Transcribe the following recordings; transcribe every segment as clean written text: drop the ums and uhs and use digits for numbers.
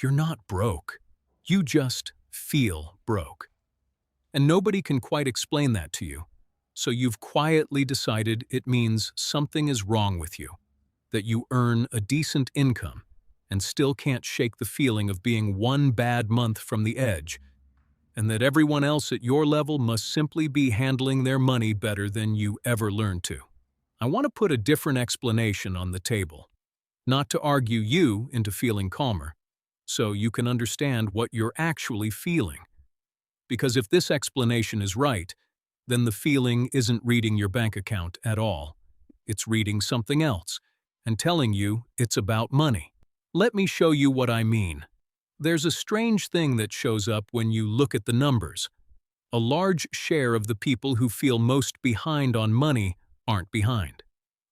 You're not broke. You just feel broke. And nobody can quite explain that to you. So you've quietly decided it means something is wrong with you, that you earn a decent income and still can't shake the feeling of being one bad month from the edge, and that everyone else at your level must simply be handling their money better than you ever learned to. I want to put a different explanation on the table, not to argue you into feeling calmer, so you can understand what you're actually feeling. Because if this explanation is right, then the feeling isn't reading your bank account at all. It's reading something else and telling you it's about money. Let me show you what I mean. There's a strange thing that shows up when you look at the numbers. A large share of the people who feel most behind on money aren't behind.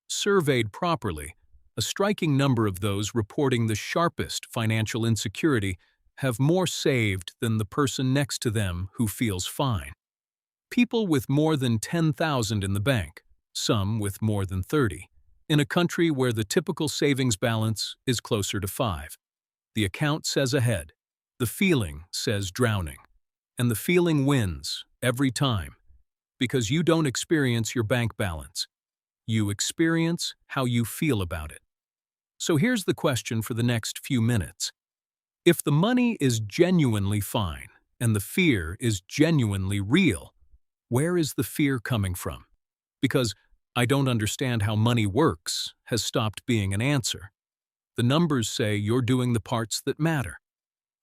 Surveyed properly, a striking number of those reporting the sharpest financial insecurity have more saved than the person next to them who feels fine. People with more than 10,000 in the bank, some with more than 30, in a country where the typical savings balance is closer to 5. The account says ahead, the feeling says drowning, and the feeling wins every time, because you don't experience your bank balance. You experience how you feel about it. So here's the question for the next few minutes. If the money is genuinely fine and the fear is genuinely real, where is the fear coming from? Because I don't understand how money works has stopped being an answer. The numbers say you're doing the parts that matter.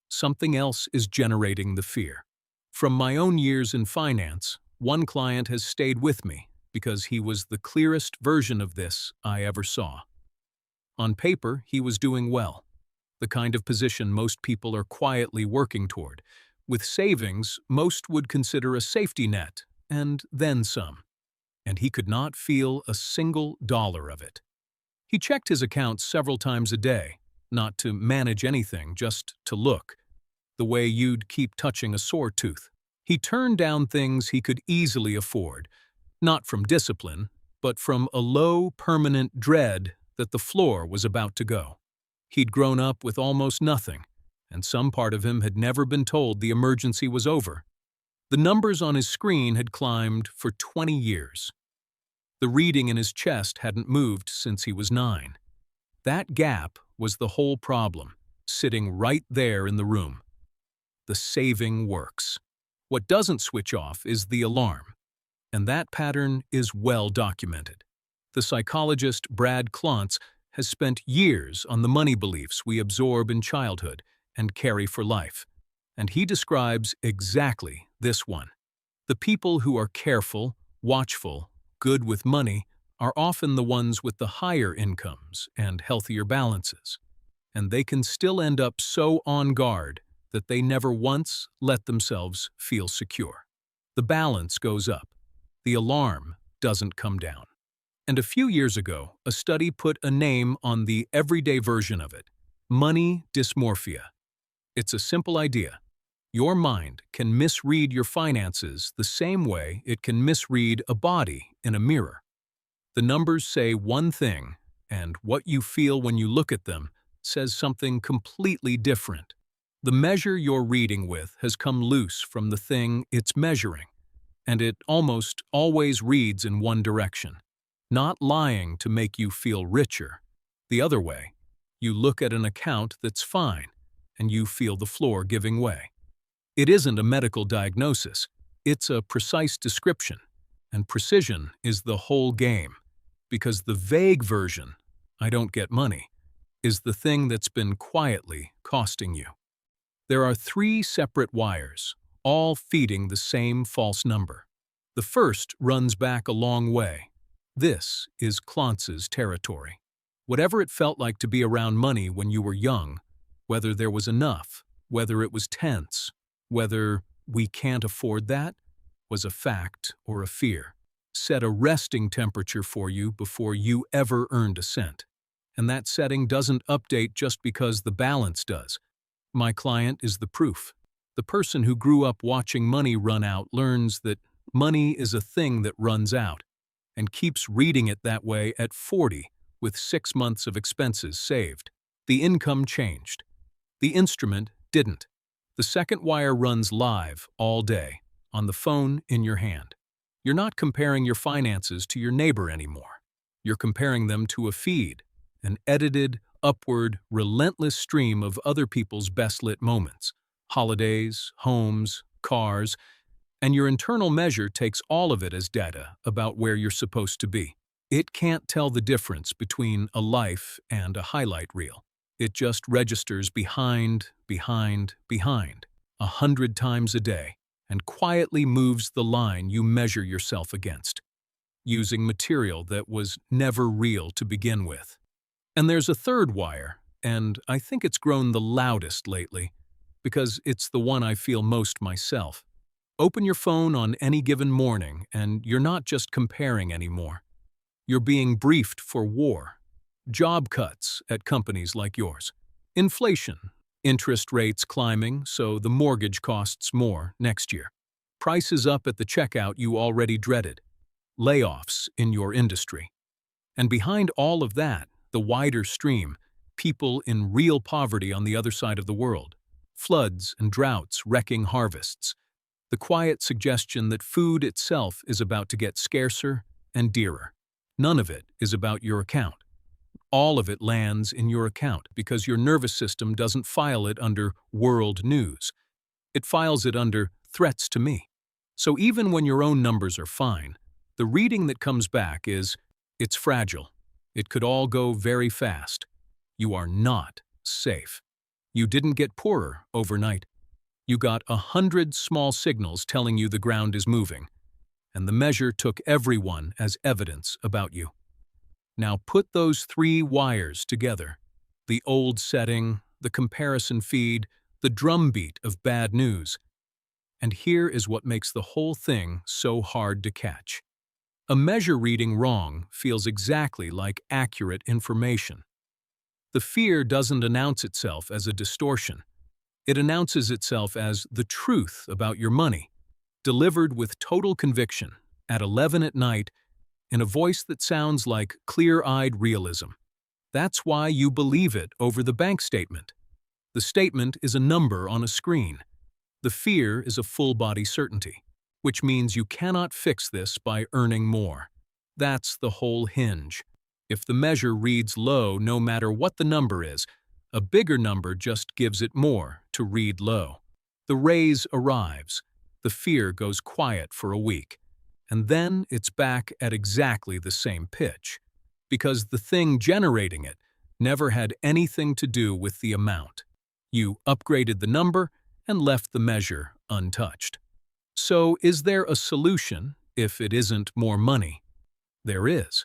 Something else is generating the fear. From my own years in finance, one client has stayed with me because he was the clearest version of this I ever saw. On paper, he was doing well, the kind of position most people are quietly working toward, with savings most would consider a safety net, and then some. And he could not feel a single dollar of it. He checked his accounts several times a day, not to manage anything, just to look, the way you'd keep touching a sore tooth. He turned down things he could easily afford, not from discipline, but from a low, permanent dread that the floor was about to go. He'd grown up with almost nothing, and some part of him had never been told the emergency was over. The numbers on his screen had climbed for 20 years. The reading in his chest hadn't moved since he was 9. That gap was the whole problem, sitting right there in the room. The saving works. What doesn't switch off is the alarm, and that pattern is well documented. The psychologist Brad Klontz has spent years on the money beliefs we absorb in childhood and carry for life, and he describes exactly this one. The people who are careful, watchful, good with money are often the ones with the higher incomes and healthier balances, and they can still end up so on guard that they never once let themselves feel secure. The balance goes up. The alarm doesn't come down. And a few years ago, a study put a name on the everyday version of it: money dysmorphia. It's a simple idea. Your mind can misread your finances the same way it can misread a body in a mirror. The numbers say one thing, and what you feel when you look at them says something completely different. The measure you're reading with has come loose from the thing it's measuring, and it almost always reads in one direction. Not lying to make you feel richer. The other way, you look at an account that's fine, and you feel the floor giving way. It isn't a medical diagnosis, it's a precise description, and precision is the whole game, because the vague version, I don't get money, is the thing that's been quietly costing you. There are 3 separate wires, all feeding the same false number. The first runs back a long way. This is Klontz's territory. Whatever it felt like to be around money when you were young, whether there was enough, whether it was tense, whether we can't afford that, was a fact or a fear, set a resting temperature for you before you ever earned a cent. And that setting doesn't update just because the balance does. My client is the proof. The person who grew up watching money run out learns that money is a thing that runs out, and keeps reading it that way at 40 with 6 months of expenses saved. The income changed. The instrument didn't. The second wire runs live all day, on the phone in your hand. You're not comparing your finances to your neighbor anymore. You're comparing them to a feed, an edited, upward, relentless stream of other people's best-lit moments. Holidays, homes, cars, and your internal measure takes all of it as data about where you're supposed to be. It can't tell the difference between a life and a highlight reel. It just registers behind, 100 times a day, and quietly moves the line you measure yourself against, using material that was never real to begin with. And there's a third wire, and I think it's grown the loudest lately, because it's the one I feel most myself. Open your phone on any given morning, and you're not just comparing anymore. You're being briefed for war, job cuts at companies like yours, inflation, interest rates climbing so the mortgage costs more next year, prices up at the checkout you already dreaded, layoffs in your industry. And behind all of that, the wider stream, people in real poverty on the other side of the world, floods and droughts wrecking harvests, the quiet suggestion that food itself is about to get scarcer and dearer. None of it is about your account. All of it lands in your account because your nervous system doesn't file it under world news. It files it under threats to me. So even when your own numbers are fine, the reading that comes back is, it's fragile. It could all go very fast. You are not safe. You didn't get poorer overnight. You got 100 small signals telling you the ground is moving, and the measure took everyone as evidence about you. Now put those 3 wires together: the old setting, the comparison feed, the drumbeat of bad news. And here is what makes the whole thing so hard to catch. A measure reading wrong feels exactly like accurate information. The fear doesn't announce itself as a distortion. It announces itself as the truth about your money, delivered with total conviction, at 11 at night, in a voice that sounds like clear-eyed realism. That's why you believe it over the bank statement. The statement is a number on a screen. The fear is a full-body certainty, which means you cannot fix this by earning more. That's the whole hinge. If the measure reads low no matter what the number is, a bigger number just gives it more to read low. The raise arrives. The fear goes quiet for a week. And then it's back at exactly the same pitch, because the thing generating it never had anything to do with the amount. You upgraded the number and left the measure untouched. So is there a solution if it isn't more money? There is.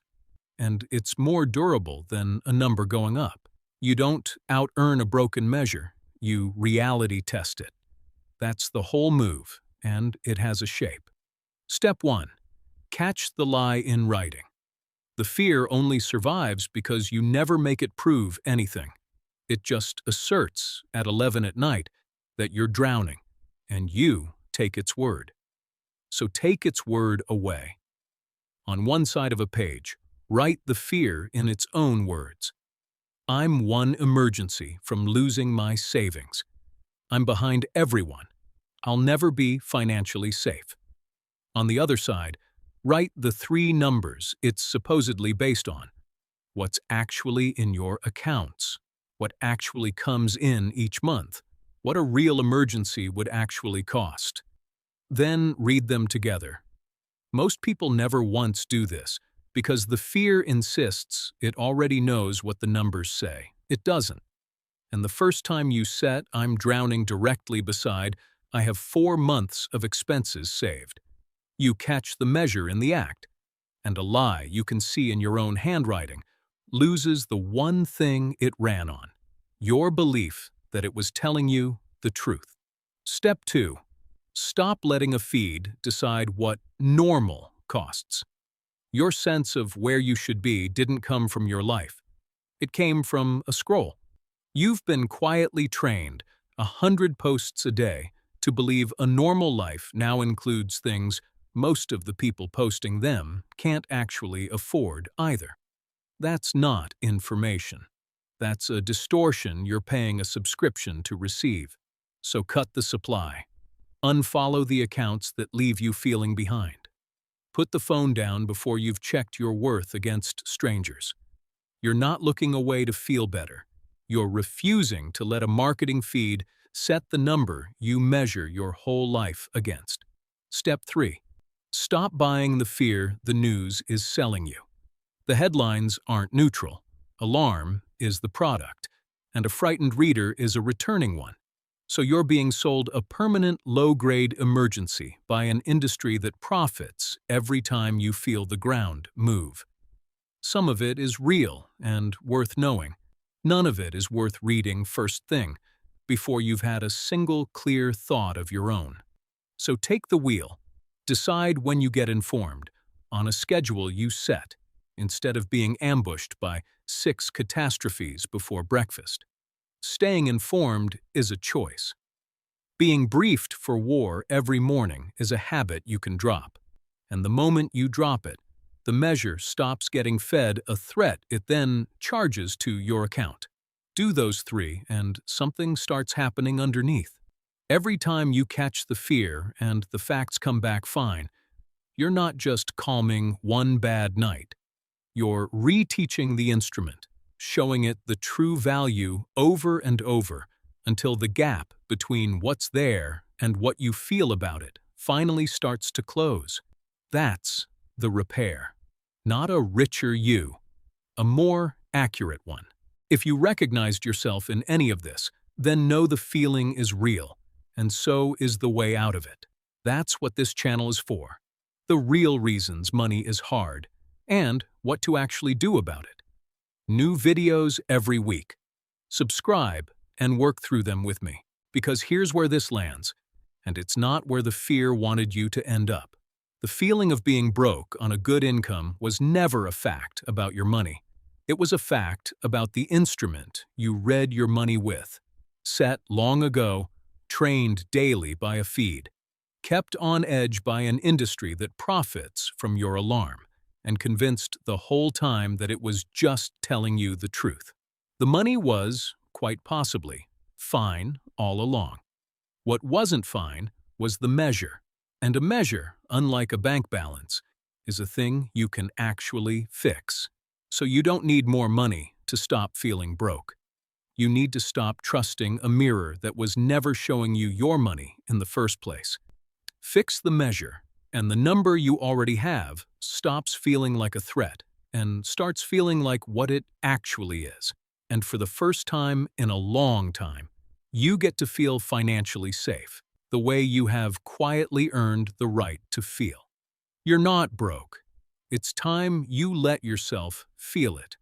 And it's more durable than a number going up. You don't out-earn a broken measure, you reality test it. That's the whole move, and it has a shape. Step 1. Catch the lie in writing. The fear only survives because you never make it prove anything. It just asserts at 11 at night that you're drowning, and you take its word. So take its word away. On one side of a page, write the fear in its own words. I'm one emergency from losing my savings. I'm behind everyone. I'll never be financially safe. On the other side, write the 3 numbers it's supposedly based on. What's actually in your accounts. What actually comes in each month. What a real emergency would actually cost. Then read them together. Most people never once do this, because the fear insists it already knows what the numbers say. It doesn't. And the first time you set I'm drowning directly beside I have 4 months of expenses saved. You catch the measure in the act, and a lie you can see in your own handwriting loses the one thing it ran on, your belief that it was telling you the truth. Step 2. Stop letting a feed decide what normal costs. Your sense of where you should be didn't come from your life. It came from a scroll. You've been quietly trained 100 posts a day to believe a normal life now includes things most of the people posting them can't actually afford either. That's not information. That's a distortion you're paying a subscription to receive. So cut the supply. Unfollow the accounts that leave you feeling behind. Put the phone down before you've checked your worth against strangers. You're not looking away to feel better. You're refusing to let a marketing feed set the number you measure your whole life against. Step 3. Stop buying the fear the news is selling you. The headlines aren't neutral. Alarm is the product, and a frightened reader is a returning one. So you're being sold a permanent low-grade emergency by an industry that profits every time you feel the ground move. Some of it is real and worth knowing. None of it is worth reading first thing, before you've had a single clear thought of your own. So take the wheel. Decide when you get informed, on a schedule you set, instead of being ambushed by 6 catastrophes before breakfast. Staying informed is a choice. Being briefed for war every morning is a habit you can drop. And the moment you drop it, the measure stops getting fed a threat it then charges to your account. Do those 3 and something starts happening underneath. Every time you catch the fear and the facts come back fine, you're not just calming one bad night. You're reteaching the instrument, showing it the true value over and over until the gap between what's there and what you feel about it finally starts to close. That's the repair. Not a richer you, a more accurate one. If you recognized yourself in any of this, then know the feeling is real, and so is the way out of it. That's what this channel is for. The real reasons money is hard, and what to actually do about it. New videos every week. Subscribe and work through them with me, because here's where this lands, and it's not where the fear wanted you to end up. The feeling of being broke on a good income was never a fact about your money. It was a fact about the instrument you read your money with, set long ago, trained daily by a feed, kept on edge by an industry that profits from your alarm, and convinced the whole time that it was just telling you the truth. The money was, quite possibly, fine all along. What wasn't fine was the measure, and a measure, unlike a bank balance, is a thing you can actually fix. So you don't need more money to stop feeling broke. You need to stop trusting a mirror that was never showing you your money in the first place. Fix the measure, and the number you already have stops feeling like a threat and starts feeling like what it actually is. And for the first time in a long time, you get to feel financially safe, the way you have quietly earned the right to feel. You're not broke. It's time you let yourself feel it.